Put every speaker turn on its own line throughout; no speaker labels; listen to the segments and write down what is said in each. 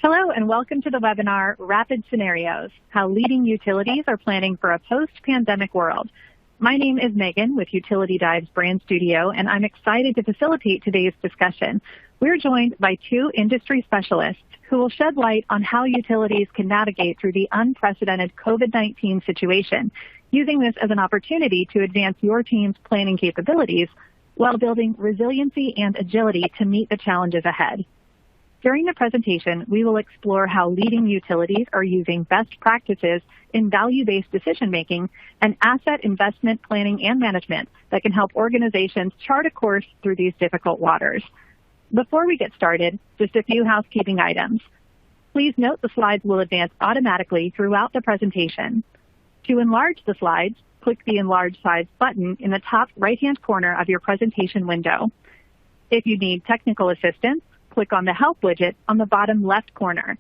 Hello and welcome to the webinar, Rapid Scenarios, How Leading Utilities Are Planning for a Post-Pandemic World. My name is Megan with Utility Dive's Brand Studio, and I'm excited to facilitate today's discussion. We're joined by two industry specialists who will shed light on how utilities can navigate through the unprecedented COVID-19 situation, using this as an opportunity to advance your team's planning capabilities while building resiliency and agility to meet the challenges ahead. During the presentation, we will explore how leading utilities are using best practices in value-based decision-making and asset investment planning and management that can help organizations chart a course through these difficult waters. Before we get started, just a few housekeeping items. Please note the slides will advance automatically throughout the presentation. To enlarge the slides, click the Enlarge Slides button in the top right-hand corner of your presentation window. If you need technical assistance, click on the Help widget on the bottom left corner.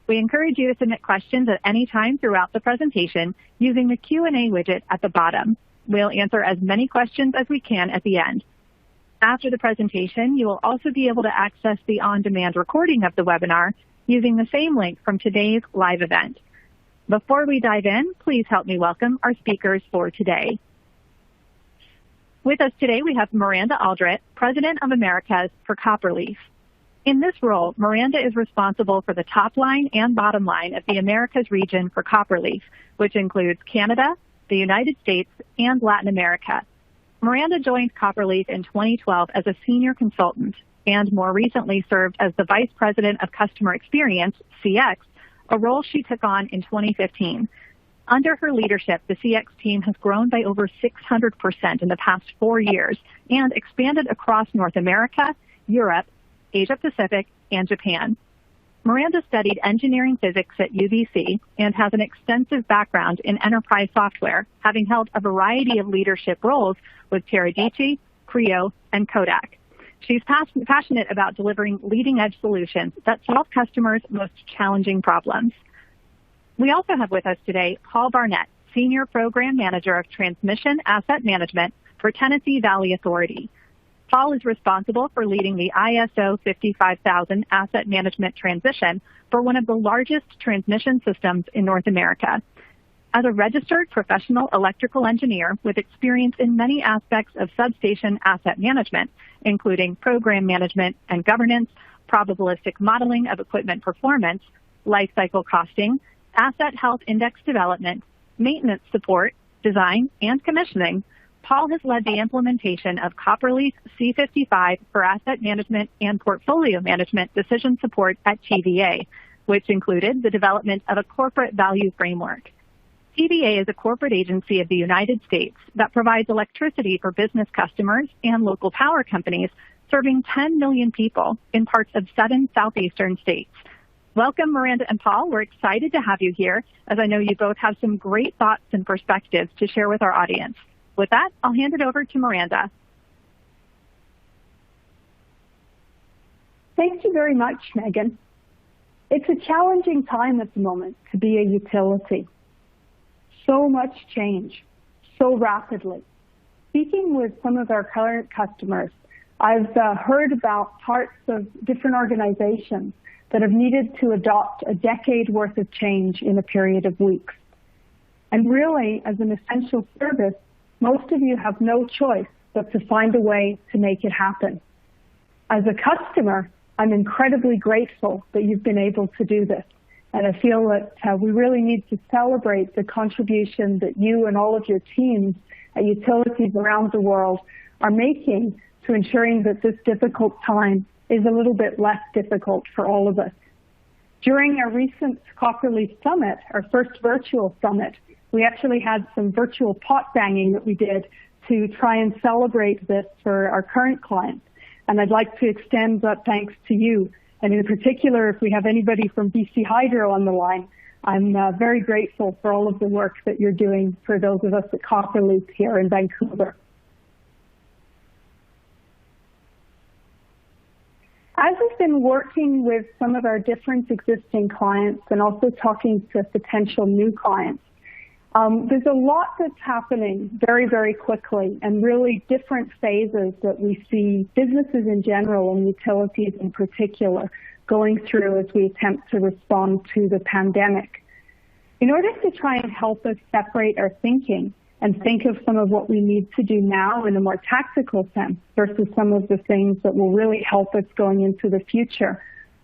We encourage you to submit questions at any time throughout the presentation using the Q&A widget at the bottom. We'll answer as many questions as we can at the end. After the presentation, you will also be able to access the on-demand recording of the webinar using the same link from today's live event. Before we dive in, please help me welcome our speakers for today. With us today, we have Miranda Aldrett, President of Americas for Copperleaf. In this role, Miranda is responsible for the top line and bottom line of the Americas region for Copperleaf, which includes Canada, the United States, and Latin America. Miranda joined Copperleaf in 2012 as a senior consultant and more recently served as the Vice President of Customer Experience, CX, a role she took on in 2015. Under her leadership, the CX team has grown by over 600% in the past 4 years and expanded across North America, Europe, Asia Pacific, and Japan. Miranda studied engineering physics at UBC and has an extensive background in enterprise software, having held a variety of leadership roles with Teradici, Creo, and Kodak. She's passionate about delivering leading-edge solutions that solve customers' most challenging problems. We also have with us today Paul Barnett, Senior Program Manager of Transmission Asset Management for Tennessee Valley Authority. Paul is responsible for leading the ISO 55000 asset management transition for one of the largest transmission systems in North America. As a registered professional electrical engineer with experience in many aspects of substation asset management, including program management and governance, probabilistic modeling of equipment performance, life cycle costing, asset health index development, maintenance support, design, and commissioning, Paul has led the implementation of Copperleaf C55 for asset management and portfolio management decision support at TVA, which included the development of a corporate value framework. TVA is a corporate agency of the United States that provides electricity for business customers and local power companies, serving 10 million people in parts of 7 southeastern states. Welcome, Miranda and Paul. We're excited to have you here, as I know you both have some great thoughts and perspectives to share with our audience. With that, I'll hand it over to Miranda.
Thank you very much, Megan. It's a challenging time at the moment to be a utility. So much change, so rapidly. Speaking with some of our current customers, I've heard about parts of different organizations that have needed to adopt a decade worth of change in a period of weeks. And really, as an essential service, most of you have no choice but to find a way to make it happen. As a customer, I'm incredibly grateful that you've been able to do this. And I feel that we really need to celebrate the contribution that you and all of your teams at utilities around the world are making to ensuring that this difficult time is a little bit less difficult for all of us. During our recent Copperleaf Summit, our first virtual summit, we actually had some virtual pot banging that we did to try and celebrate this for our current clients. And I'd like to extend that thanks to you. And in particular, if we have anybody from BC Hydro on the line, I'm very grateful for all of the work that you're doing for those of us at Copperleaf here in Vancouver. As we've been working with some of our different existing clients and also talking to potential new clients, there's a lot that's happening very, very quickly and really different phases that we see businesses in general and utilities in particular going through as we attempt to respond to the pandemic. In order to try and help us separate our thinking and think of some of what we need to do now in a more tactical sense versus some of the things that will really help us going into the future,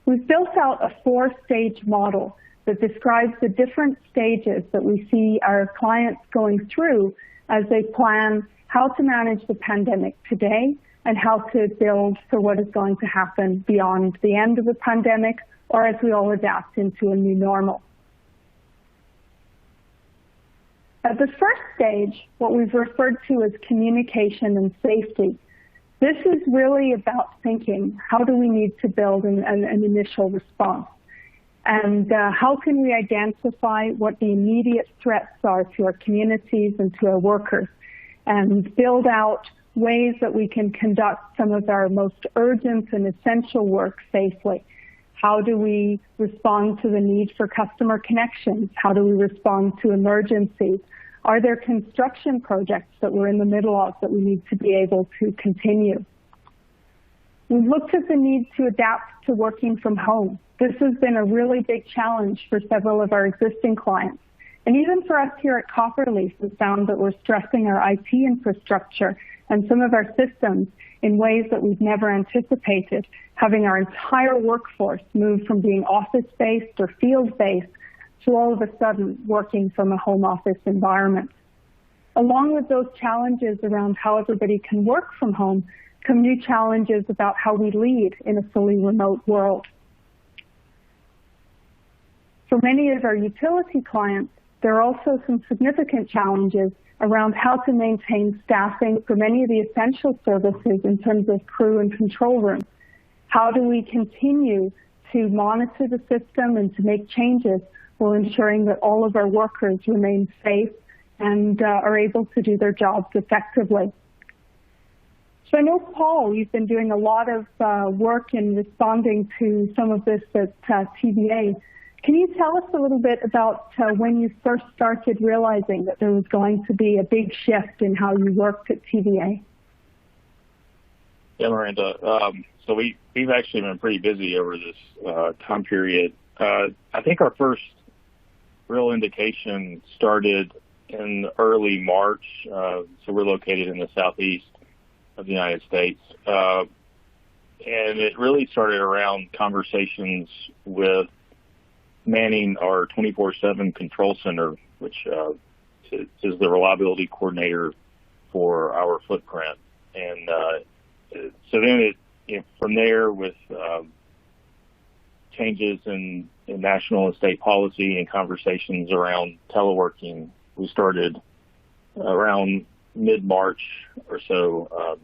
we've built out a 4-stage model that describes the different stages that we see our clients going through as they plan how to manage the pandemic today and how to build for what is going to happen beyond the end of the pandemic or as we all adapt into a new normal. At the first stage, what we've referred to as communication and safety. This is really about thinking, how do we need to build an initial response? And how can we identify what the immediate threats are to our communities and to our workers, and build out ways that we can conduct some of our most urgent and essential work safely. How do we respond to the need for customer connections? How do we respond to emergencies? Are there construction projects that we're in the middle of that we need to be able to continue? We've looked at the need to adapt to working from home. This has been a really big challenge for several of our existing clients. And even for us here at Copperleaf, we found that we're stressing our IT infrastructure and some of our systems in ways that we've never anticipated, having our entire workforce move from being office-based or field-based to all of a sudden working from a home office environment. Along with those challenges around how everybody can work from home come new challenges about how we lead in a fully remote world. For many of our utility clients, there are also some significant challenges around how to maintain staffing for many of the essential services in terms of crew and control room. How do we continue to monitor the system and to make changes while ensuring that all of our workers remain safe and are able to do their jobs effectively? So I know, Paul, you've been doing a lot of work in responding to some of this at TVA. Can you tell us a little bit about when you first started realizing that there was going to be a big shift in how you worked at TVA?
Yeah, Miranda. So we've actually been pretty busy over this time period. I think our first real indication started in early March. So we're located in the southeast of the United States. And it really started around conversations with manning our 24/7 control center, which is the reliability coordinator for our footprint. And so then from there, with changes in national and state policy and conversations around teleworking, we started around mid-March or so,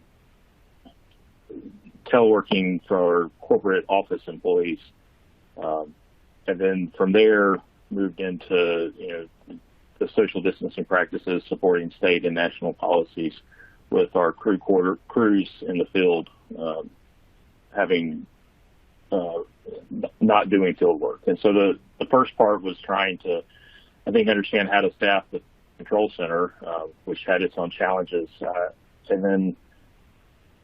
teleworking for corporate office employees. And then from there, moved into the social distancing practices supporting state and national policies with our crews in the field having not doing field work. And so the first part was trying to, I think, understand how to staff the control center, which had its own challenges. And then,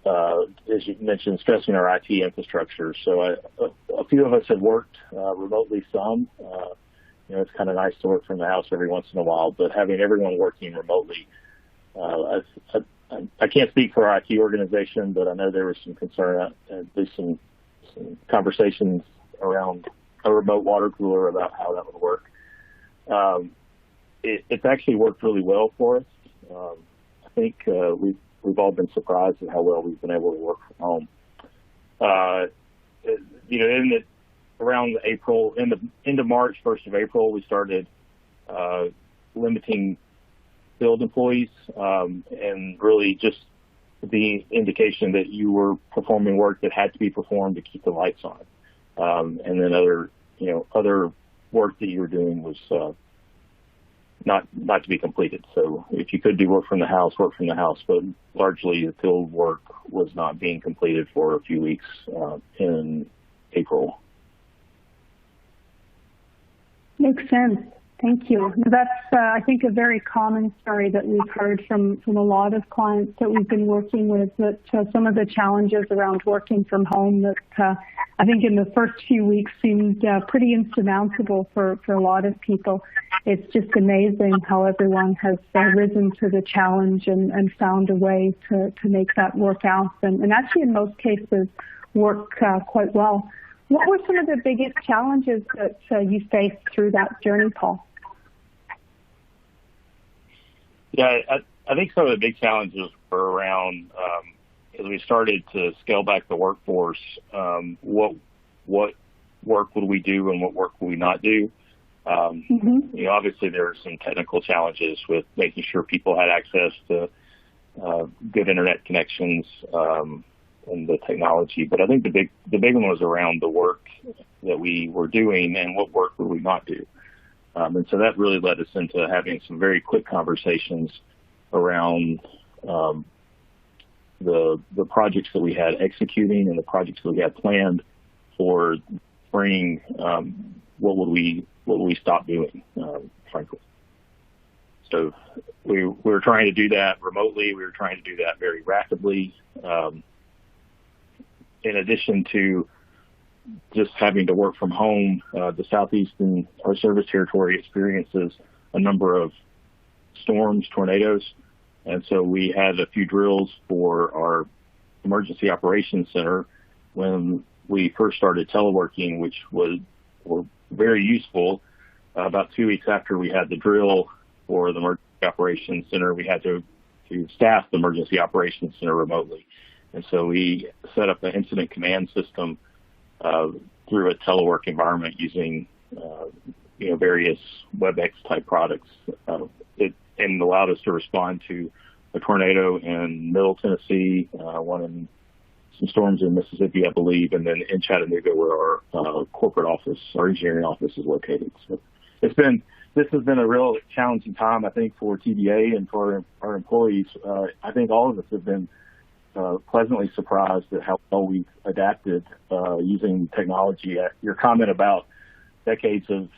as you mentioned, stressing our IT infrastructure. So a few of us have worked remotely some. It's kind of nice to work from the house every once in a while, but having everyone working remotely, I can't speak for our IT organization, but I know there was some concern, at least some conversations around a remote water cooler about how that would work. It's actually worked really well for us. I think we've all been surprised at how well we've been able to work from home. Around April, end of March, 1st of April, we started limiting field employees, and really just the indication that you were performing work that had to be performed to keep the lights on. And then other work that you were doing was not to be completed. So if you could do work from the house, but largely the field work was not being completed for a few weeks in April.
Makes sense. Thank you. That's, I think, a very common story that we've heard from a lot of clients that we've been working with, that some of the challenges around working from home that I think in the first few weeks seemed pretty insurmountable for a lot of people. It's just amazing how everyone has risen to the challenge and found a way to make that work out, and actually in most cases work quite well. What were some of the biggest challenges that you faced through that journey, Paul?
Yeah, I think some of the big challenges were around, as we started to scale back the workforce, what work would we do and what work would we not do? Obviously there are some technical challenges with making sure people had access to good internet connections and the technology. But I think the big one was around the work that we were doing and what work would we not do. And so that really led us into having some very quick conversations around the projects that we had executing and the projects that we had planned for spring. What would we stop doing, frankly? So we were trying to do that remotely. We were trying to do that very rapidly. In addition to just having to work from home, the Southeast and our service territory experiences a number of storms, tornadoes. And so we had a few drills for our emergency operations center when we first started teleworking, which were very useful. About 2 weeks after we had the drill for the emergency operations center, we had to staff the emergency operations center remotely. And so we set up an incident command system through a telework environment using various WebEx type products. It allowed us to respond to a tornado in Middle Tennessee, one in some storms in Mississippi, I believe, and then in Chattanooga where our corporate office, our engineering office, is located. So this has been a real challenging time, I think, for TBA and for our employees. I think all of us have been pleasantly surprised at how well we've adapted using technology. Your comment about decades of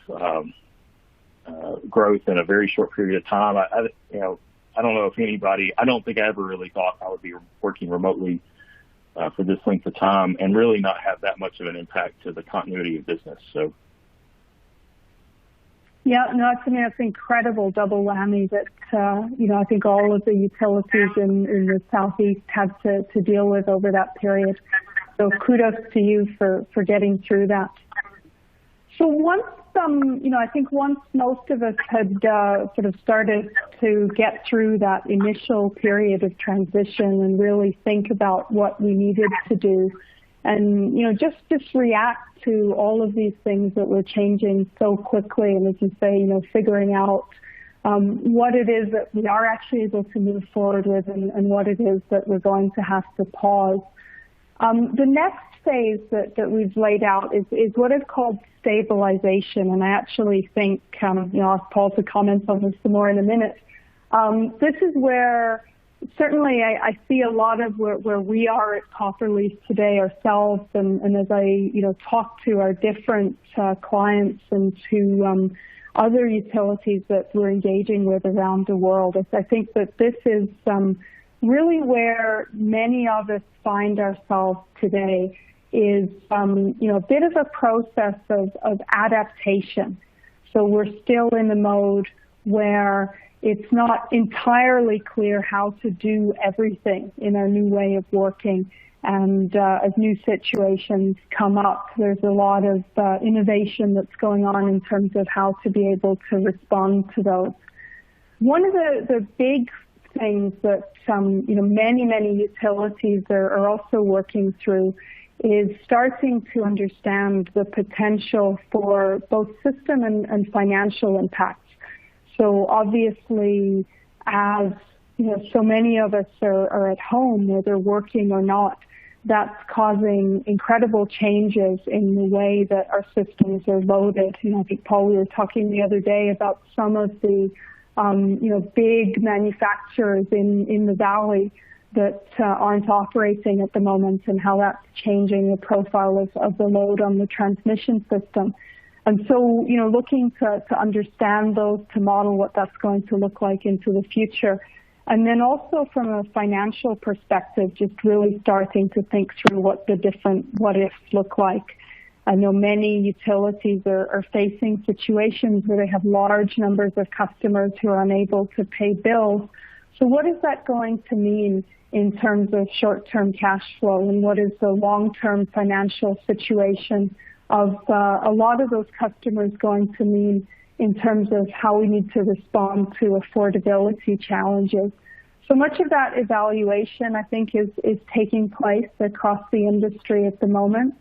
growth in a very short period of time, I don't know if anybody, I don't think I ever really thought I would be working remotely for this length of time and really not have that much of an impact to the continuity of business. So.
Yeah, no, to me, it's an incredible double whammy that, I think all of the utilities in the Southeast had to deal with over that period. So kudos to you for getting through that. So once, I think once most of us had sort of started to get through that initial period of transition and really think about what we needed to do, and just react to all of these things that were changing so quickly, and as you say, figuring out what it is that we are actually able to move forward with and what it is that we're going to have to pause. The next phase that we've laid out is what is called stabilization, and I actually think I'll ask Paul to comment on this some more in a minute. This is where certainly I see a lot of where we are at Copperleaf today ourselves, and as I talk to our different clients and to other utilities that we're engaging with around the world, I think that this is really where many of us find ourselves today is a bit of a process of adaptation. So we're still in the mode where it's not entirely clear how to do everything in our new way of working. And as new situations come up, there's a lot of innovation that's going on in terms of how to be able to respond to those. One of the big things that many utilities are also working through is starting to understand the potential for both system and financial impacts. So obviously, as so many of us are at home, whether working or not, that's causing incredible changes in the way that our systems are loaded. I think, Paul, we were talking the other day about some of the big manufacturers in the valley that aren't operating at the moment and how that's changing the profile of the load on the transmission system. And so, looking to understand those, to model what that's going to look like into the future. And then also from a financial perspective, just really starting to think through what the different what-ifs look like. I know many utilities are facing situations where they have large numbers of customers who are unable to pay bills. So what is that going to mean in terms of short-term cash flow, and what is the long-term financial situation of a lot of those customers going to mean in terms of how we need to respond to affordability challenges? So much of that evaluation, I think, is taking place across the industry at the moment.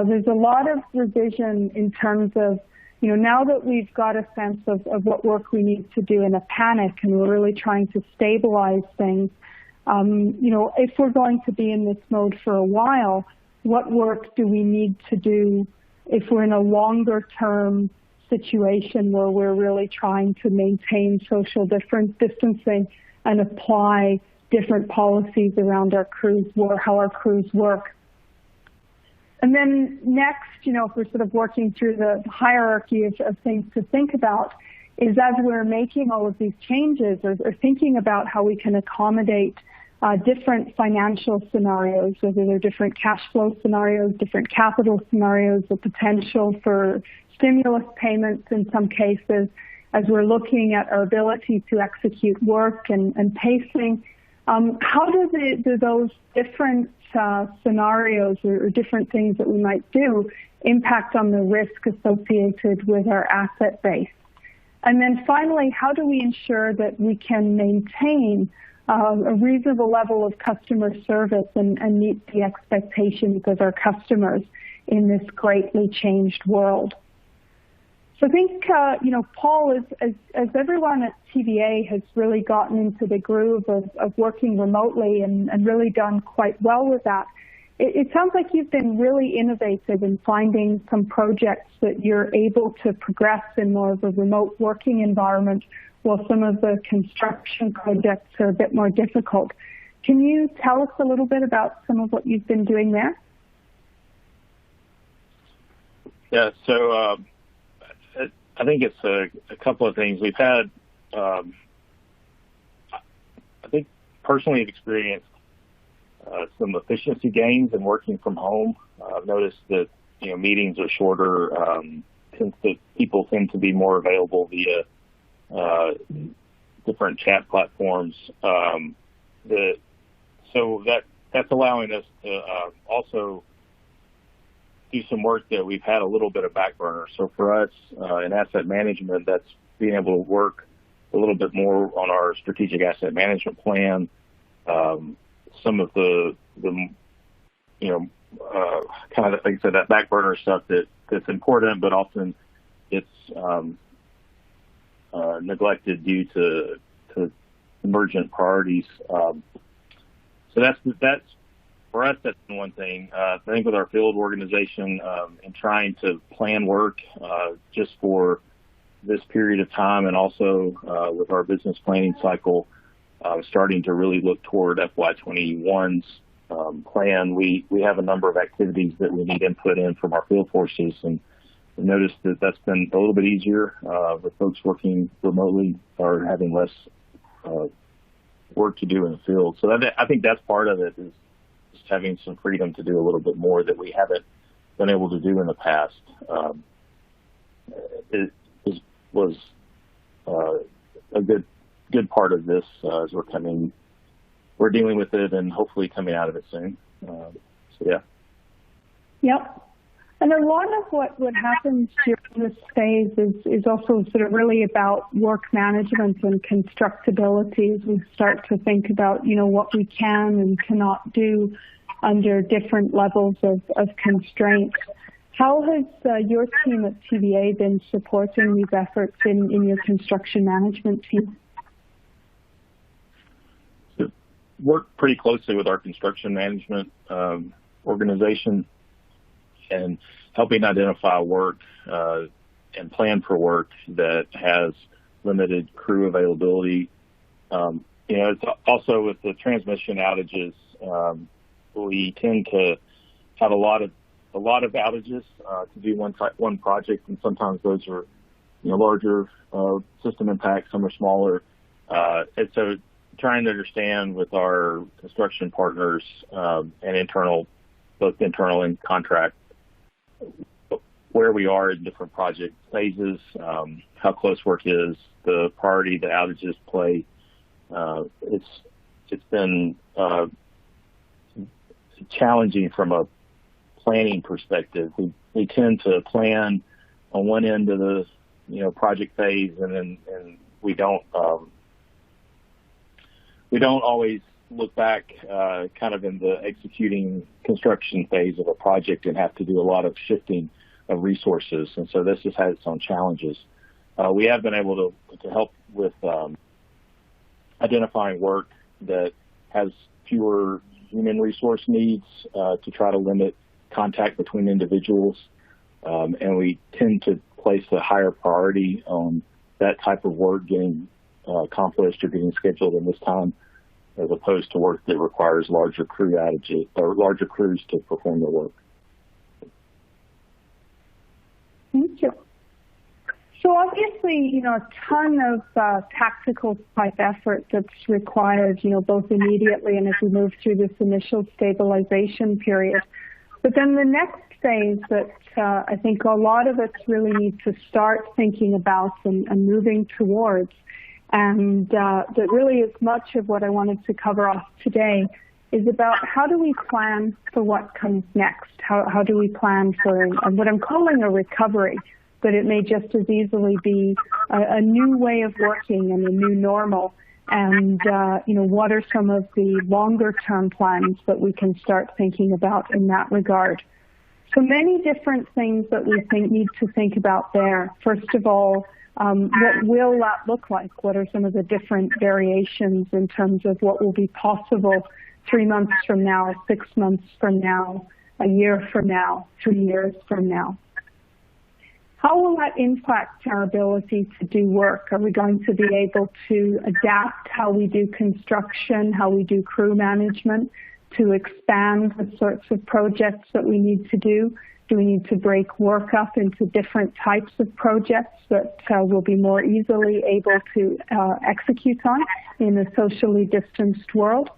There's a lot of revision in terms of, now that we've got a sense of what work we need to do in a panic, and we're really trying to stabilize things, if we're going to be in this mode for a while, what work do we need to do if we're in a longer term situation where we're really trying to maintain social distancing and apply different policies around our crews, or how our crews work. And then next, if we're sort of working through the hierarchy of things to think about, is as we're making all of these changes, or thinking about how we can accommodate different financial scenarios, whether they're different cash flow scenarios, different capital scenarios, the potential for stimulus payments in some cases, as we're looking at our ability to execute work and pacing. How do those different scenarios or different things that we might do impact on the risk associated with our asset base? And then finally, how do we ensure that we can maintain a reasonable level of customer service and meet the expectations of our customers in this greatly changed world? So I think, Paul, as everyone at TVA has really gotten into the groove of working remotely and really done quite well with that, it sounds like you've been really innovative in finding some projects that you're able to progress in more of a remote working environment, while some of the construction projects are a bit more difficult. Can you tell us a little bit about some of what you've been doing there?
Yeah, so I think it's a couple of things. We've had, I think personally I've experienced some efficiency gains in working from home. I've noticed that, meetings are shorter, people tend to be more available via different chat platforms. So that's allowing us to also do some work that we've had a little bit of back burner. So for us in asset management, that's being able to work a little bit more on our strategic asset management plan. Some of the kind of, like I said, that back burner stuff that's important, but often it's neglected due to emergent priorities. So that's for us, that's one thing. I think with our field organization and trying to plan work just for this period of time, and also with our business planning cycle, starting to really look toward FY21's plan. We have a number of activities that we need input in from our field forces, and we noticed that that's been a little bit easier with folks working remotely or having less work to do in the field. So I think that's part of it, is just having some freedom to do a little bit more that we haven't been able to do in the past. It was a good part of this as we're dealing with it and hopefully coming out of it soon. So yeah. Yep.
And a lot of what happens during this phase is also sort of really about work management and constructability, as we start to think about, what we can and cannot do under different levels of constraints. How has your team at TVA been supporting these efforts in your construction management team?
So work pretty closely with our construction management organization, and helping identify work and plan for work that has limited crew availability. It's also with the transmission outages, we tend to have a lot of a lot of outages to do one project, and sometimes those are larger system impacts, some are smaller. And so trying to understand with our construction partners and both internal and contract, where we are in different project phases, how close work is, the priority the outages play. It's been challenging from a planning perspective. We tend to plan on one end of the project phase, and we don't always look back kind of in the executing construction phase of a project and have to do a lot of shifting of resources. And so this has had its own challenges. We have been able to help with identifying work that has fewer human resource needs to try to limit contact between individuals. And we tend to place a higher priority on that type of work getting accomplished or getting scheduled in this time, as opposed to work that requires larger crews to perform the work.
Thank you. So obviously, a ton of tactical type effort that's required, both immediately and as we move through this initial stabilization period. But then the next phase that I think a lot of us really need to start thinking about and moving towards, and that really is much of what I wanted to cover off today, is about how do we plan for what comes next? How do we plan for what I'm calling a recovery, but it may just as easily be a new way of working and a new normal. And, what are some of the longer term plans that we can start thinking about in that regard? So many different things that we need to think about there. First of all, what will that look like? What are some of the different variations in terms of what will be possible 3 months from now, 6 months from now, a year from now, 3 years from now? How will that impact our ability to do work? Are we going to be able to adapt how we do construction, how we do crew management, to expand the sorts of projects that we need to do? Do we need to break work up into different types of projects that we'll be more easily able to execute on in a socially distanced world?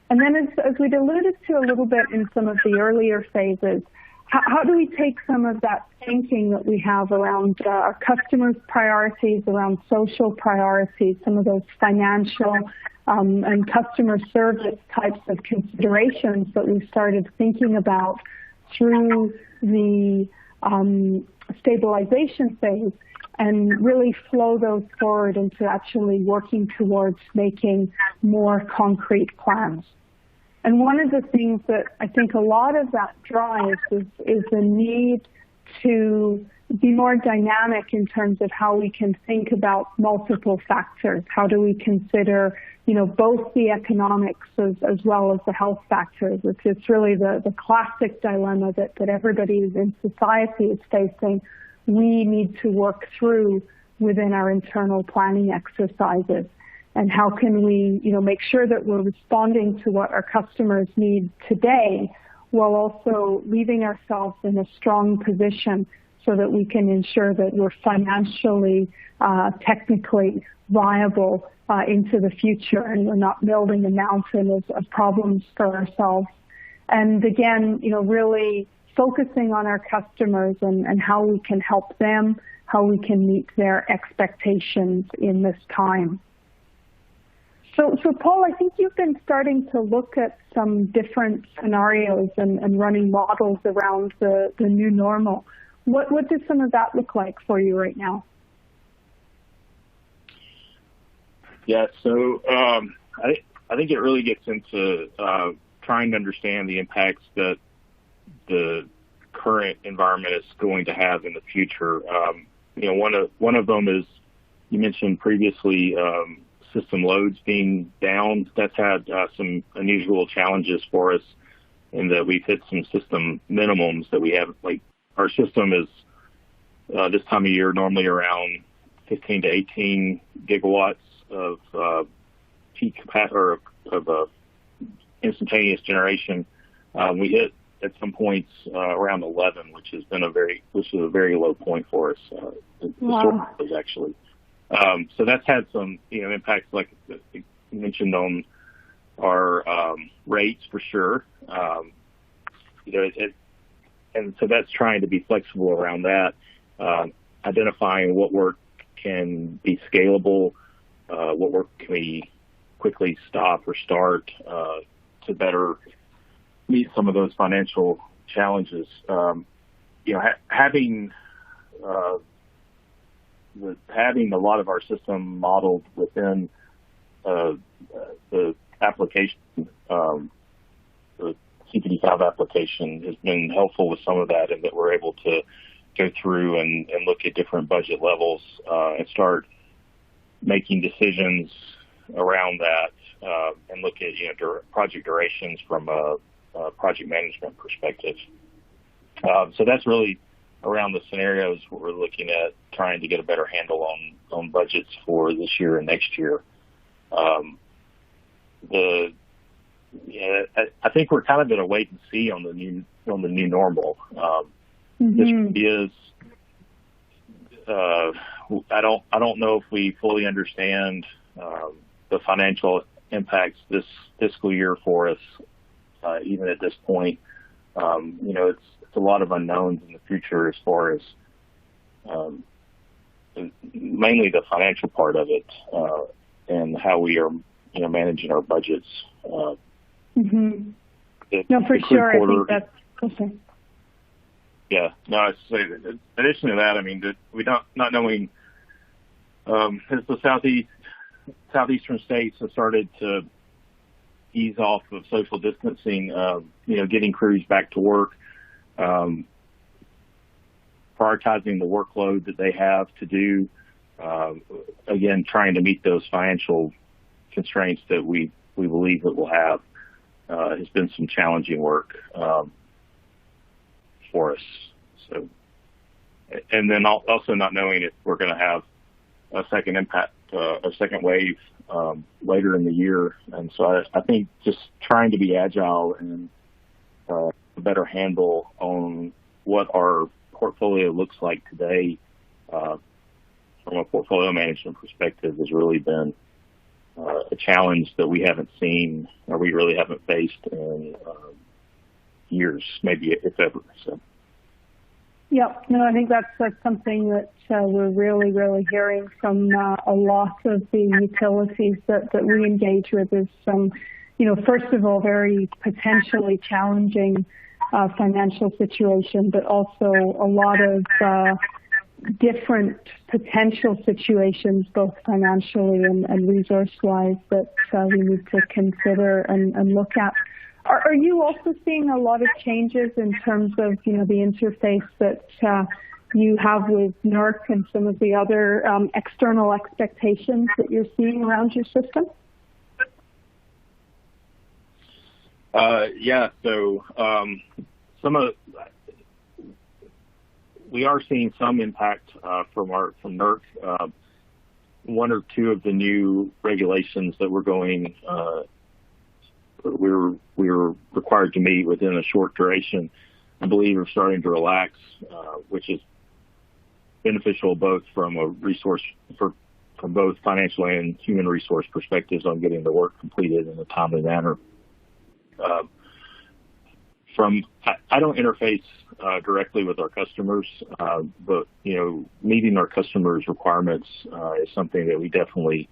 And then as we'd alluded to a little bit in some of the earlier phases, how do we take some of that thinking that we have around our customers' priorities, around social priorities, some of those financial and customer service types of considerations that we started thinking about through the stabilization phase, and really flow those forward into actually working towards making more concrete plans? And one of the things that I think a lot of that drives is the need to be more dynamic in terms of how we can think about multiple factors. How do we consider, both the economics as well as the health factors? It's really the classic dilemma that everybody in society is facing. We need to work through within our internal planning exercises. And how can we, make sure that we're responding to what our customers need today, while also leaving ourselves in a strong position so that we can ensure that we're financially, technically viable into the future, and we're not building a mountain of problems for ourselves. And again, really focusing on our customers and how we can help them, how we can meet their expectations in this time. So Paul, I think you've been starting to look at some different scenarios and running models around the new normal. What does some of that look like for you right now?
Yeah, so I think it really gets into trying to understand the impacts that the current environment is going to have in the future. One of them is, you mentioned previously, system loads being down. That's had some unusual challenges for us in that we've hit some system minimums that we have. Like, our system is this time of year normally around 15 to 18 gigawatts of peak capacity or of instantaneous generation. We hit at some points around 11, which is a very low point for us.
Wow.
Actually. So that's had some impacts, like you mentioned, on our rates for sure. And so that's trying to be flexible around that, identifying what work can be scalable, what work can we quickly stop or start to better meet some of those financial challenges. Having a lot of our system modeled within the application, the C55 application, has been helpful with some of that, and that we're able to go through and look at different budget levels and start making decisions around that, and look at project durations from a project management perspective. So that's really around the scenarios where we're looking at trying to get a better handle on budgets for this year and next year. I think we're kind of in a wait and see on the new normal. This is I don't know if we fully understand the financial impacts this fiscal year for us, even at this point. It's a lot of unknowns in the future as far as mainly the financial part of it, and how we are managing our budgets.
No, for sure. I think that's okay.
Yeah, no, I say in addition to that, I mean, we not knowing as the southeastern states have started to ease off of social distancing, getting crews back to work, prioritizing the workload that they have to do, again, trying to meet those financial constraints that we believe that we'll have, has been some challenging work for us. So, and then also not knowing if we're going to have a second wave later in the year. And so I think just trying to be agile and a better handle on what our portfolio looks like today from a portfolio management perspective has really been a challenge that we haven't seen, or we really haven't faced in years, maybe if ever. So.
Yeah, no, I think that's something that we're really, really hearing from a lot of the utilities that we engage with is some, first of all, very potentially challenging financial situation, but also a lot of different potential situations, both financially and resource-wise, that we need to consider and look at. Are you also seeing a lot of changes in terms of, the interface that you have with NERC and some of the other external expectations that you're seeing around your system?
Yeah. So we are seeing some impact from NERC. One or two of the new regulations that we're required to meet within a short duration, I believe, are starting to relax, which is beneficial both from from both financial and human resource perspectives on getting the work completed in a timely manner. I don't interface directly with our customers, but meeting our customers' requirements is something that we definitely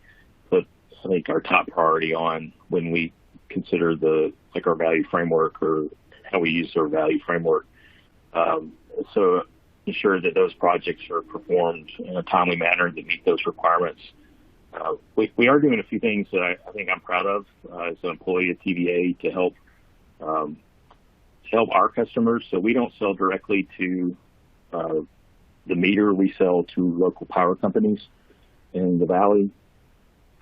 put, I think, our top priority on when we consider our value framework, or how we use our value framework. So ensure that those projects are performed in a timely manner that meet those requirements. We are doing a few things that I think I'm proud of as an employee of TVA to help our customers. So we don't sell directly to the meter. We sell to local power companies in the valley.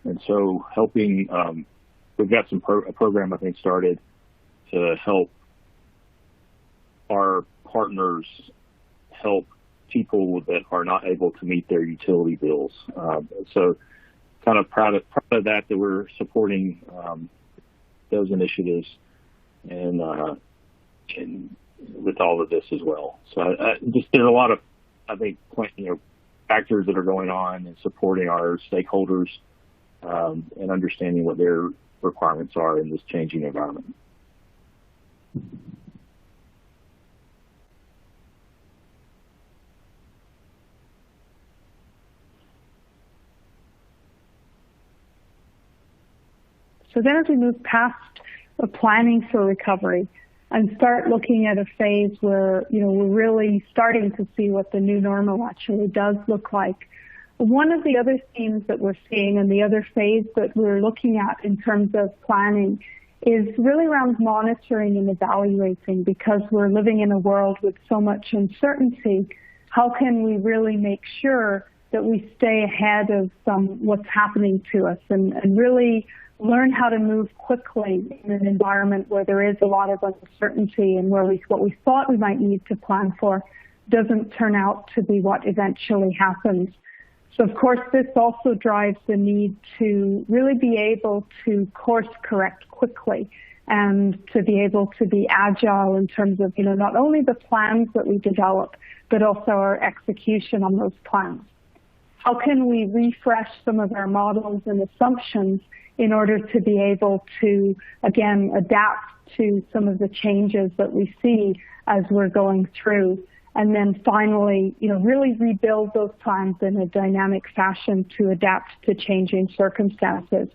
And so helping, we've got a program, I think, started to help our partners help people that are not able to meet their utility bills. So kind of proud of that we're supporting those initiatives, and with all of this as well. So there's a lot of, I think, factors that are going on and supporting our stakeholders and understanding what their requirements are in this changing environment.
So then as we move past the planning for recovery and start looking at a phase where, we're really starting to see what the new normal actually does look like. One of the other themes that we're seeing and the other phase that we're looking at in terms of planning is really around monitoring and evaluating, because we're living in a world with so much uncertainty. How can we really make sure that we stay ahead of what's happening to us and really learn how to move quickly in an environment where there is a lot of uncertainty and where what we thought we might need to plan for doesn't turn out to be what eventually happens. So of course, this also drives the need to really be able to course correct quickly and to be able to be agile in terms of, not only the plans that we develop, but also our execution on those plans. How can we refresh some of our models and assumptions in order to be able to, again, adapt to some of the changes that we see as we're going through? And then finally, really rebuild those plans in a dynamic fashion to adapt to changing circumstances.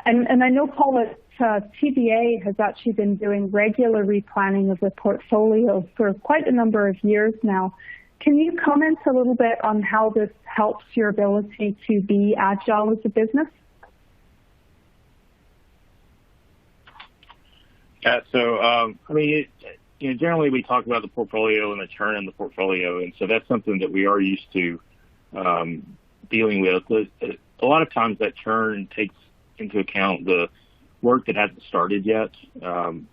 And I know, Paul, that TBA has actually been doing regular replanning of the portfolio for quite a number of years now. Can you comment a little bit on how this helps your ability to be agile as a business?
Yeah, so, generally we talk about the portfolio and the churn in the portfolio, and so that's something that we are used to dealing with. A lot of times that churn takes into account the work that hasn't started yet, and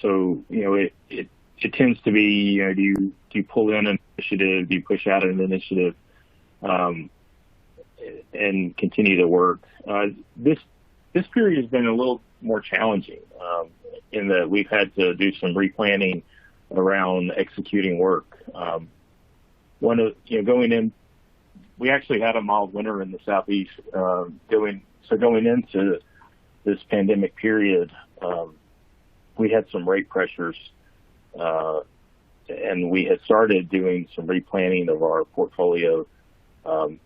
so, it tends to be, do you pull in an initiative, do you push out an initiative, and continue to work. This period has been a little more challenging in that we've had to do some replanning around executing work. Going in, we actually had a mild winter in the Southeast. Going into this pandemic period, we had some rate pressures, and we had started doing some replanning of our portfolio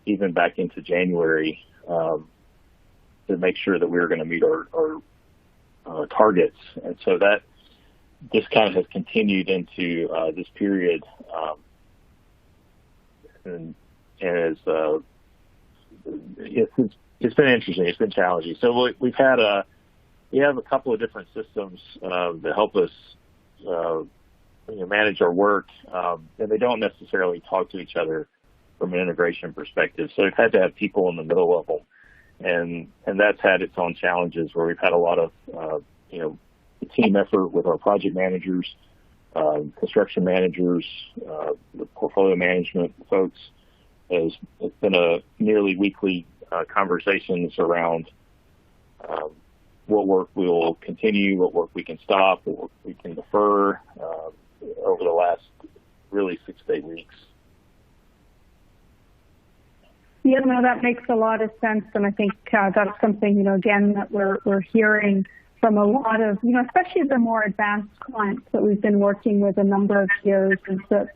even back into January to make sure that we were going to meet our targets. And so that this kind of has continued into this period, and it's been interesting. It's been challenging. So we have a couple of different systems that help us manage our work, and they don't necessarily talk to each other from an integration perspective. So we've had to have people in the middle of them, and that's had its own challenges where we've had a lot of team effort with our project managers, construction managers, the portfolio management folks. It's been a nearly weekly conversations around what work we will continue, what work we can stop, what work we can defer over the last really 6 to 8 weeks.
Yeah, no, that makes a lot of sense, and I think that's something, again, that we're hearing from a lot of, especially the more advanced clients that we've been working with a number of years, is that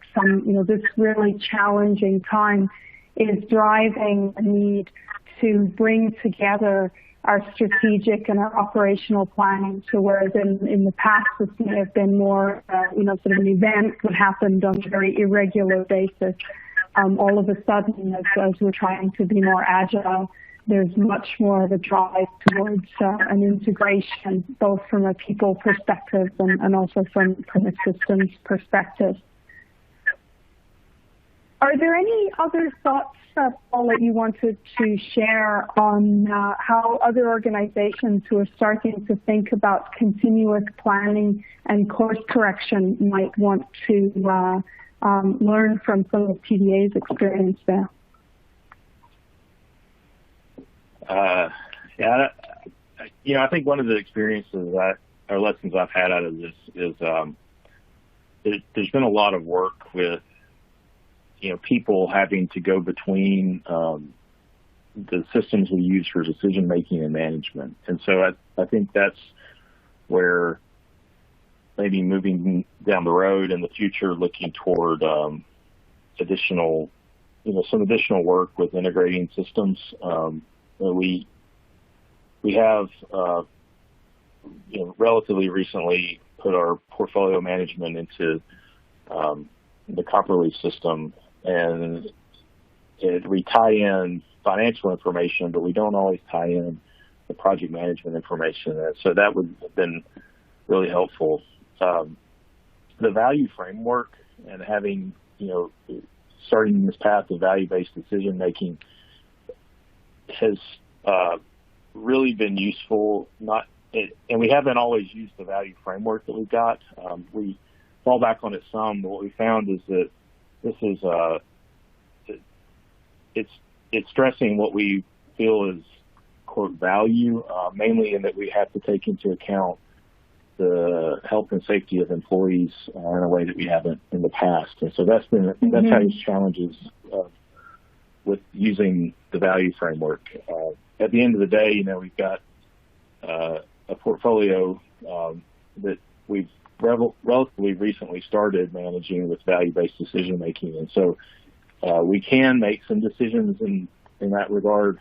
this really challenging time is driving a need to bring together our strategic and our operational planning. So whereas in the past this may have been more, sort of an event that happened on a very irregular basis, all of a sudden, as we're trying to be more agile, there's much more of a drive towards an integration, both from a people perspective and also from a systems perspective. Are there any other thoughts, Paul, that you wanted to share on how other organizations who are starting to think about continuous planning and course correction might want to learn from some of TDA's experience there?
I think one of the experiences or lessons I've had out of this is there's been a lot of work with, people having to go between the systems we use for decision making and management. And so I think that's where maybe moving down the road in the future, looking toward some additional work with integrating systems. We have relatively recently put our portfolio management into the Copperleaf system, and we tie in financial information, but we don't always tie in the project management information. And so that would have been really helpful. The value framework and having, starting this path of value-based decision making has really been useful. And we haven't always used the value framework that we've got. We fall back on it some, but what we found is that this is it's stressing what we feel is, quote, value, mainly in that we have to take into account the health and safety of employees in a way that we haven't in the past. And so that's how these challenges with using the value framework. At the end of the day, we've got a portfolio that we've relatively recently started managing with value-based decision making, and so we can make some decisions in that regard,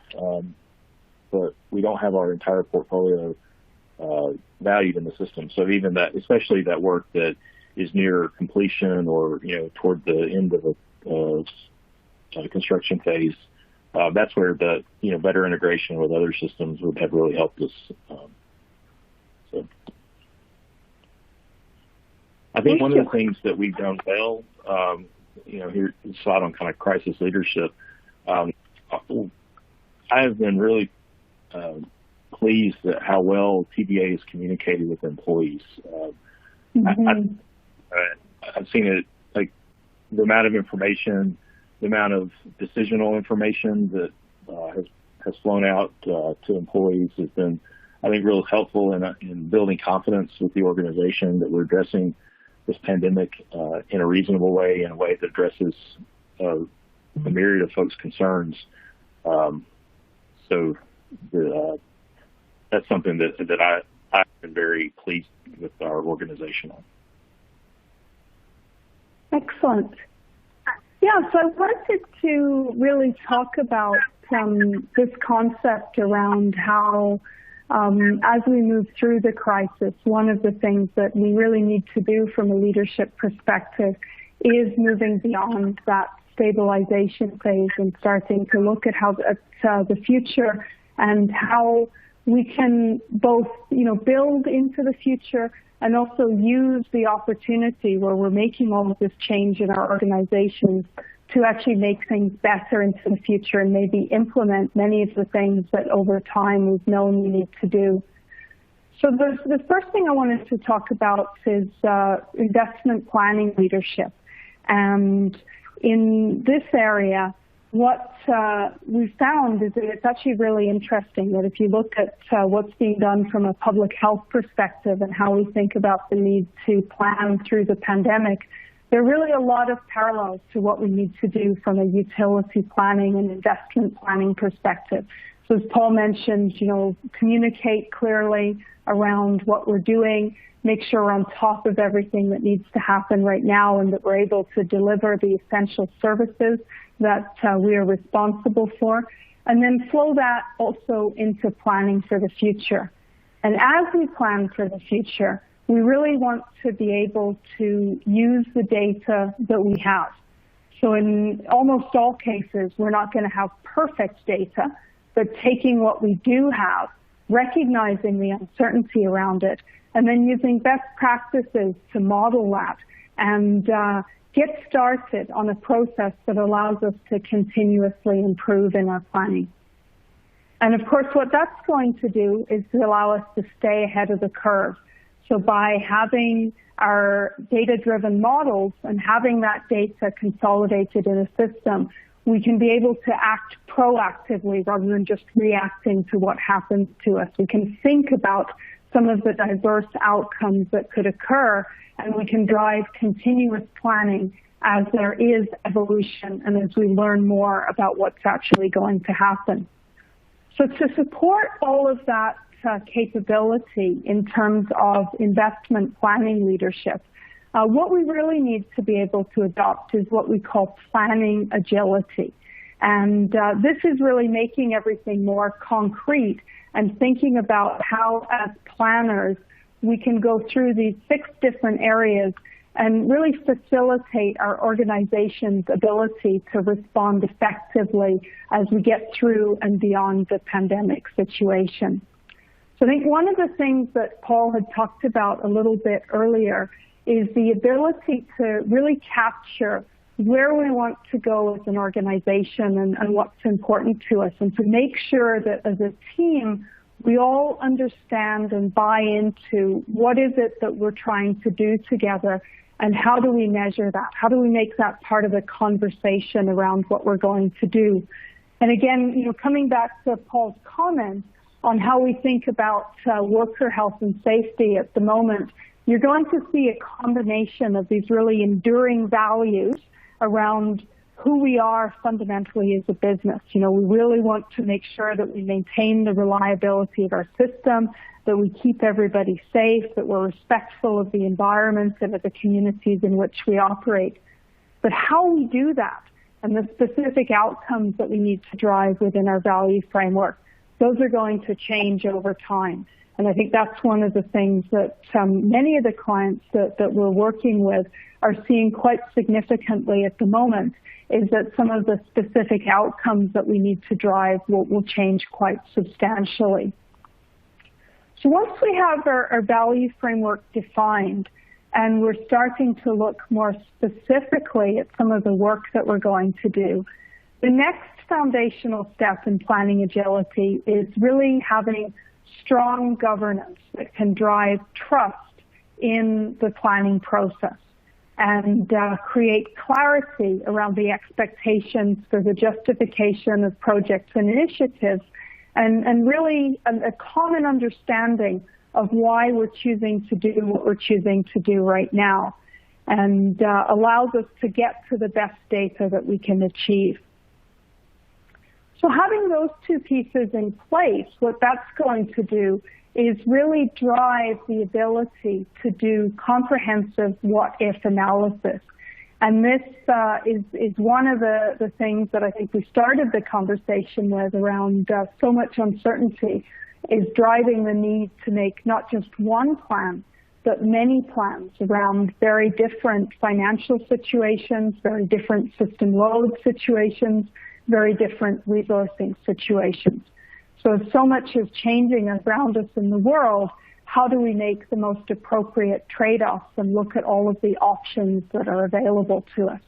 but we don't have our entire portfolio valued in the system. So even that, especially that work that is near completion or toward the end of a construction phase, that's where the better integration with other systems would have really helped us. So I think one of the things that we've done well, here slide on kind of crisis leadership. I have been really pleased at how well TBA has communicated with employees. I've seen it, like the amount of information, the amount of decisional information that has flown out to employees has been, I think, real helpful in building confidence with the organization that we're addressing this pandemic in a reasonable way, in a way that addresses a myriad of folks' concerns. That's something that I've been very pleased with our organization on.
Excellent. Yeah, so I wanted to really talk about this concept around how, as we move through the crisis, one of the things that we really need to do from a leadership perspective is moving beyond that stabilization phase and starting to look at how the future and how we can both, build into the future and also use the opportunity where we're making all of this change in our organizations to actually make things better into the future and maybe implement many of the things that over time we've known we need to do. So the first thing I wanted to talk about is investment planning leadership. And in this area, what we found is that it's actually really interesting that if you look at what's being done from a public health perspective and how we think about the need to plan through the pandemic, there are really a lot of parallels to what we need to do from a utility planning and investment planning perspective. So as Paul mentioned, communicate clearly around what we're doing, make sure we're on top of everything that needs to happen right now and that we're able to deliver the essential services that we are responsible for, and then flow that also into planning for the future. And as we plan for the future, we really want to be able to use the data that we have. So in almost all cases, we're not going to have perfect data, but taking what we do have, recognizing the uncertainty around it, and then using best practices to model that and get started on a process that allows us to continuously improve in our planning. And of course, what that's going to do is to allow us to stay ahead of the curve. So by having our data-driven models and having that data consolidated in a system, we can be able to act proactively rather than just reacting to what happens to us. We can think about some of the diverse outcomes that could occur, and we can drive continuous planning as there is evolution and as we learn more about what's actually going to happen. So to support all of that capability in terms of investment planning leadership, what we really need to be able to adopt is what we call planning agility. And this is really making everything more concrete and thinking about how, as planners, we can go through these 6 different areas and really facilitate our organization's ability to respond effectively as we get through and beyond the pandemic situation. So I think one of the things that Paul had talked about a little bit earlier is the ability to really capture where we want to go as an organization and what's important to us, and to make sure that as a team, we all understand and buy into what is it that we're trying to do together, and how do we measure that? How do we make that part of the conversation around what we're going to do? And again, coming back to Paul's comment on how we think about worker health and safety at the moment, you're going to see a combination of these really enduring values around who we are fundamentally as a business. We really want to make sure that we maintain the reliability of our system, that we keep everybody safe, that we're respectful of the environment and of the communities in which we operate. But how we do that and the specific outcomes that we need to drive within our value framework, those are going to change over time. And I think that's one of the things that many of the clients that we're working with are seeing quite significantly at the moment, is that some of the specific outcomes that we need to drive will change quite substantially. So once we have our value framework defined and we're starting to look more specifically at some of the work that we're going to do, the next foundational step in planning agility is really having strong governance that can drive trust in the planning process and create clarity around the expectations for the justification of projects and initiatives, and really a common understanding of why we're choosing to do what we're choosing to do right now, and allows us to get to the best data that we can achieve. So having those 2 pieces in place, what that's going to do is really drive the ability to do comprehensive what-if analysis. And this is one of the things that I think we started the conversation with around so much uncertainty, is driving the need to make not just one plan, but many plans around very different financial situations, very different system load situations, very different resourcing situations. So if so much is changing around us in the world, how do we make the most appropriate trade-offs and look at all of the options that are available to us?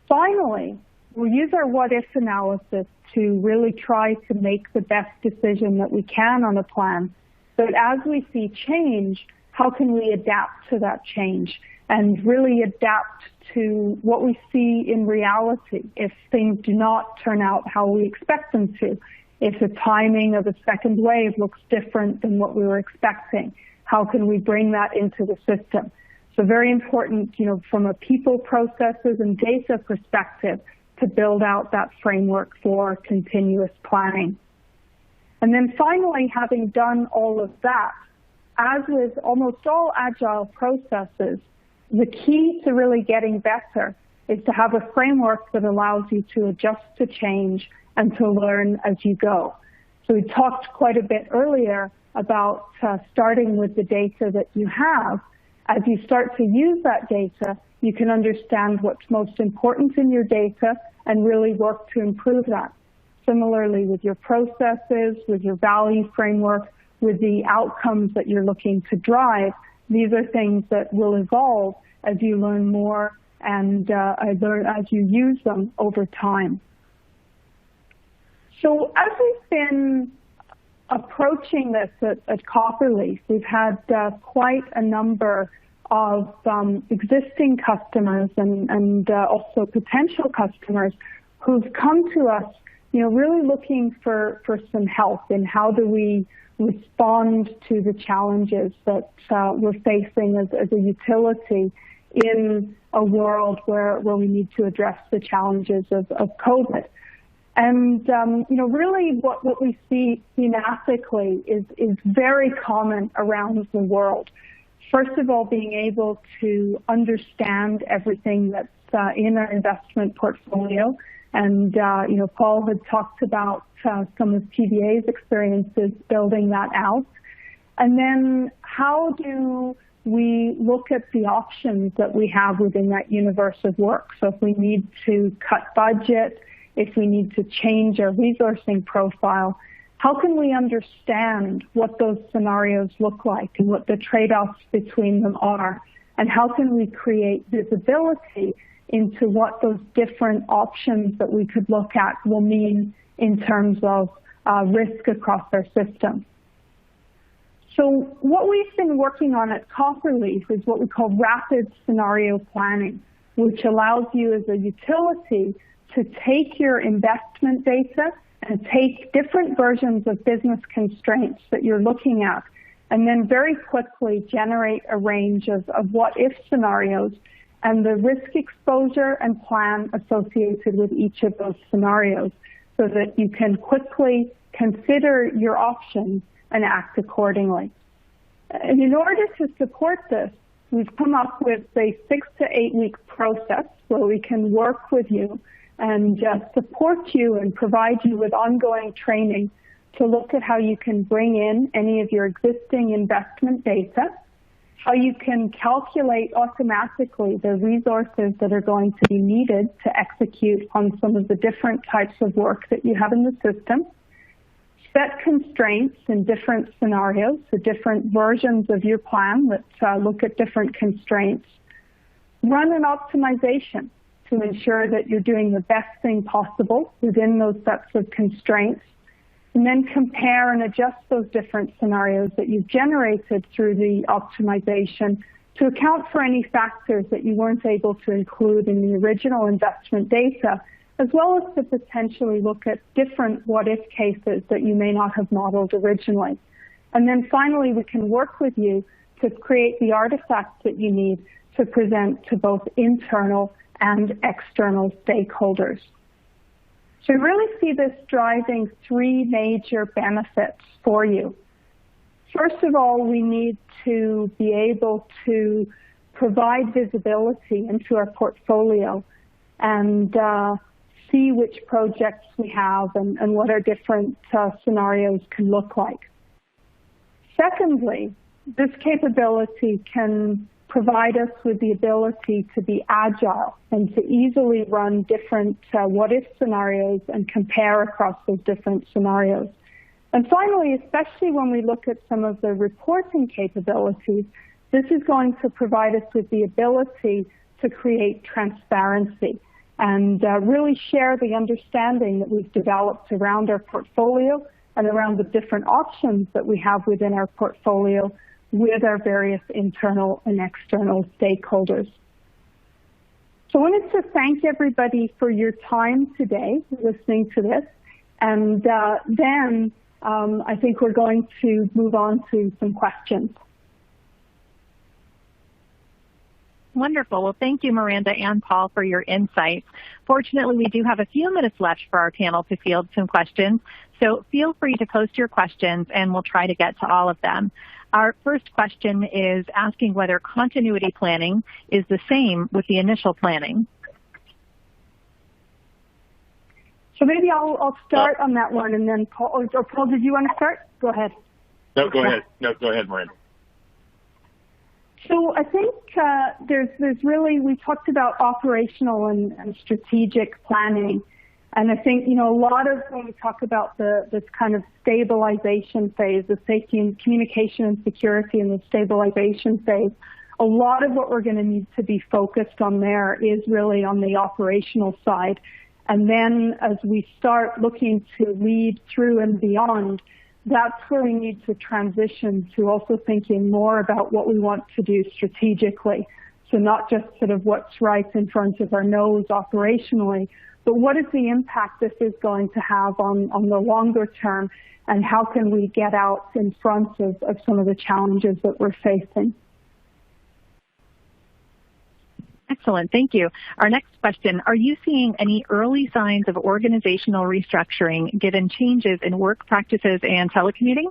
Finally, we'll use our what-if analysis to really try to make the best decision that we can on a plan. But as we see change, how can we adapt to that change and really adapt to what we see in reality if things do not turn out how we expect them to? If the timing of a second wave looks different than what we were expecting, how can we bring that into the system? So very important, from a people, processes, and data perspective, to build out that framework for continuous planning. And then finally, having done all of that, as with almost all agile processes, the key to really getting better is to have a framework that allows you to adjust to change and to learn as you go. So we talked quite a bit earlier about starting with the data that you have. As you start to use that data, you can understand what's most important in your data and really work to improve that. Similarly with your processes, with your value framework, with the outcomes that you're looking to drive, these are things that will evolve as you learn more and as you use them over time. So as we've been approaching this at Copperleaf, we've had quite a number of existing customers and also potential customers who've come to us really looking for some help in how do we respond to the challenges that we're facing as a utility in a world where we need to address the challenges of COVID. And, really what we see thematically is very common around the world. First of all, being able to understand everything that's in our investment portfolio. And, Paul had talked about some of TBA's experiences building that out. And then how do we look at the options that we have within that universe of work? So if we need to cut budget, if we need to change our resourcing profile, how can we understand what those scenarios look like and what the trade-offs between them are? And how can we create visibility into what those different options that we could look at will mean in terms of risk across our system? So what we've been working on at Copperleaf is what we call rapid scenario planning, which allows you as a utility to take your investment data and take different versions of business constraints that you're looking at, and then very quickly generate a range of what-if scenarios and the risk exposure and plan associated with each of those scenarios so that you can quickly consider your options and act accordingly. And in order to support this, we've come up with a 6 to 8 week process where we can work with you and support you and provide you with ongoing training to look at how you can bring in any of your existing investment data, how you can calculate automatically the resources that are going to be needed to execute on some of the different types of work that you have in the system, set constraints in different scenarios, so different versions of your plan that look at different constraints, run an optimization to ensure that you're doing the best thing possible within those sets of constraints, and then compare and adjust those different scenarios that you've generated through the optimization to account for any factors that you weren't able to include in the original investment data, as well as to potentially look at different what-if cases that you may not have modeled originally. And then finally, we can work with you to create the artifacts that you need to present to both internal and external stakeholders. So we really see this driving 3 major benefits for you. First of all, we need to be able to provide visibility into our portfolio and see which projects we have and what our different scenarios can look like. Secondly, this capability can provide us with the ability to be agile and to easily run different what-if scenarios and compare across those different scenarios. And finally, especially when we look at some of the reporting capabilities, this is going to provide us with the ability to create transparency and really share the understanding that we've developed around our portfolio and around the different options that we have within our portfolio with our various internal and external stakeholders. So I wanted to thank everybody for your time today listening to this. And then I think we're going to move on to some questions.
Wonderful. Well, thank you, Miranda and Paul, for your insights. Fortunately, we do have a few minutes left for our panel to field some questions. So feel free to post your questions, and we'll try to get to all of them. Our first question is asking whether continuity planning is the same with the initial planning.
So maybe I'll start on that one, and then Paul, or Paul, did you want to start? Go ahead.
No, go ahead. No, go ahead, Miranda.
So I think there's really, we talked about operational and strategic planning. And I think, a lot of when we talk about this kind of stabilization phase, the safety and communication and security and the stabilization phase, a lot of what we're going to need to be focused on there is really on the operational side. And then as we start looking to lead through and beyond, that's where we need to transition to also thinking more about what we want to do strategically. So not just sort of what's right in front of our nose operationally, but what is the impact this is going to have on the longer term, and how can we get out in front of some of the challenges that we're facing?
Excellent. Thank you. Our next question, are you seeing any early signs of organizational restructuring given changes in work practices and telecommuting?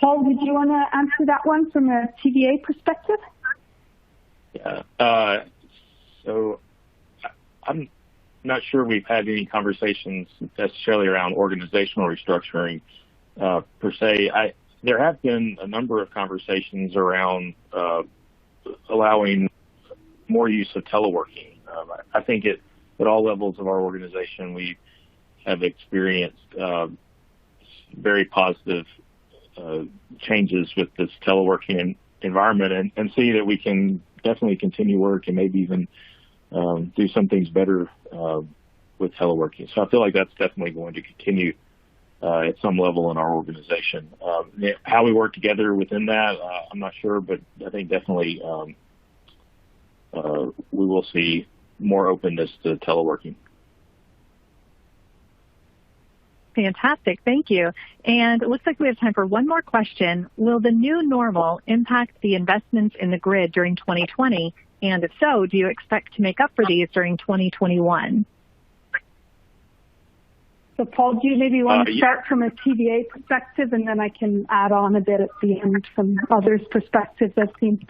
Paul, did you want to answer that one from a TVA perspective?
Yeah. So I'm not sure we've had any conversations necessarily around organizational restructuring per se. There have been a number of conversations around allowing more use of teleworking. I think at all levels of our organization, we have experienced very positive changes with this teleworking environment, and see that we can definitely continue work and maybe even do some things better with teleworking. So I feel like that's definitely going to continue at some level in our organization. How we work together within that, I'm not sure, but I think definitely we will see more openness to teleworking.
Fantastic. Thank you. And it looks like we have time for one more question. Will the new normal impact the investments in the grid during 2020? And if so, do you expect to make up for these during 2021?
So, Paul, do you maybe want to start from a TVA perspective, and then I can add on a bit at the end from others' perspectives I've seen?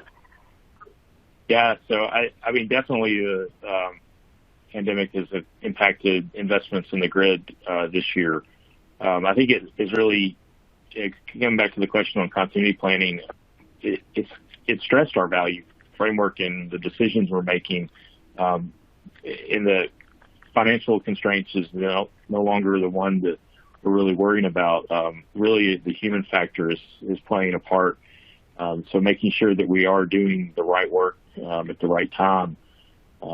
Yeah, so I mean, definitely the pandemic has impacted investments in the grid this year. I think it is really, coming back to the question on continuity planning, it stressed our value framework and the decisions we're making. In the financial constraints is no longer the one that we're really worrying about. Really, the human factor is playing a part. So making sure that we are doing the right work at the right time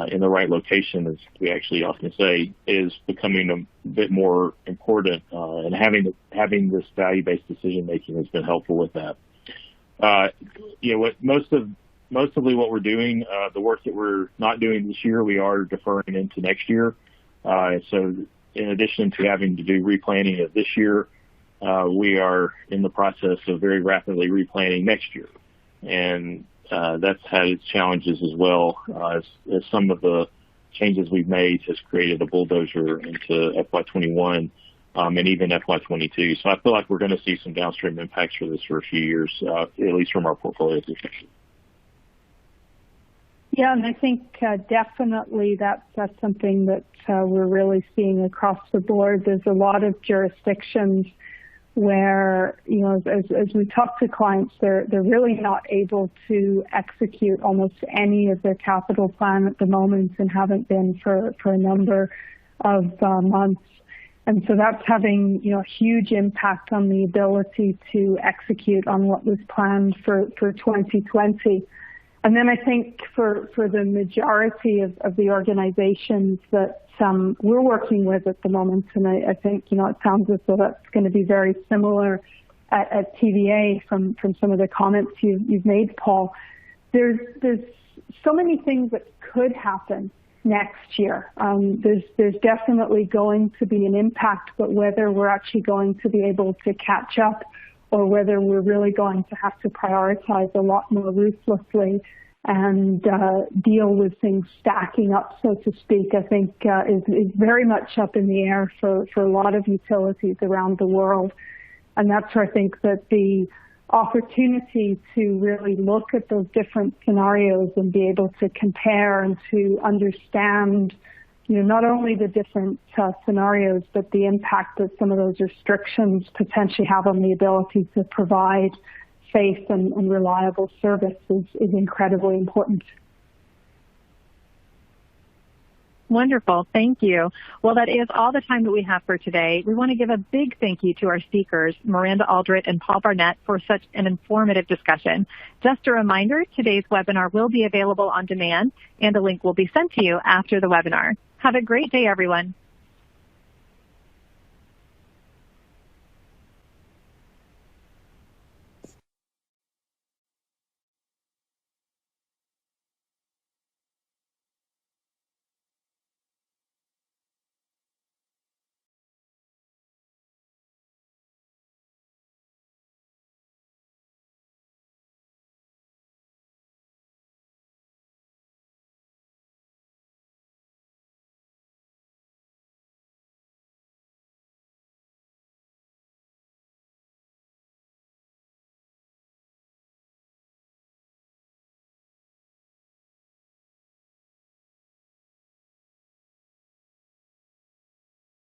in the right location, as we actually often say, is becoming a bit more important. And having this value-based decision making has been helpful with that. Mostly what we're doing, the work that we're not doing this year, we are deferring into next year. So in addition to having to do replanning of this year, we are in the process of very rapidly replanning next year. And that's had its challenges as well, as some of the changes we've made has created a bulldozer into FY21 and even FY22. So I feel like we're going to see some downstream impacts for this for a few years, at least from our portfolio perspective.
Yeah, and I think definitely that's something that we're really seeing across the board. There's a lot of jurisdictions where, as we talk to clients, they're really not able to execute almost any of their capital plan at the moment, and haven't been for a number of months. And so that's having, a huge impact on the ability to execute on what was planned for 2020. And then I think for the majority of the organizations that we're working with at the moment, and I think, it sounds as though that's going to be very similar at TVA from some of the comments you've made, Paul. There's so many things that could happen next year. There's definitely going to be an impact, but whether we're actually going to be able to catch up, or whether we're really going to have to prioritize a lot more ruthlessly and deal with things stacking up, so to speak, I think is very much up in the air for a lot of utilities around the world. And that's where I think that the opportunity to really look at those different scenarios and be able to compare and to understand, not only the different scenarios, but the impact that some of those restrictions potentially have on the ability to provide safe and reliable service is incredibly important.
Wonderful. Thank you. Well, that is all the time that we have for today. We want to give a big thank you to our speakers, Miranda Aldrich and Paul Barnett, for such an informative discussion. Just a reminder, today's webinar will be available on demand, and a link will be sent to you after the webinar. Have a great day, everyone.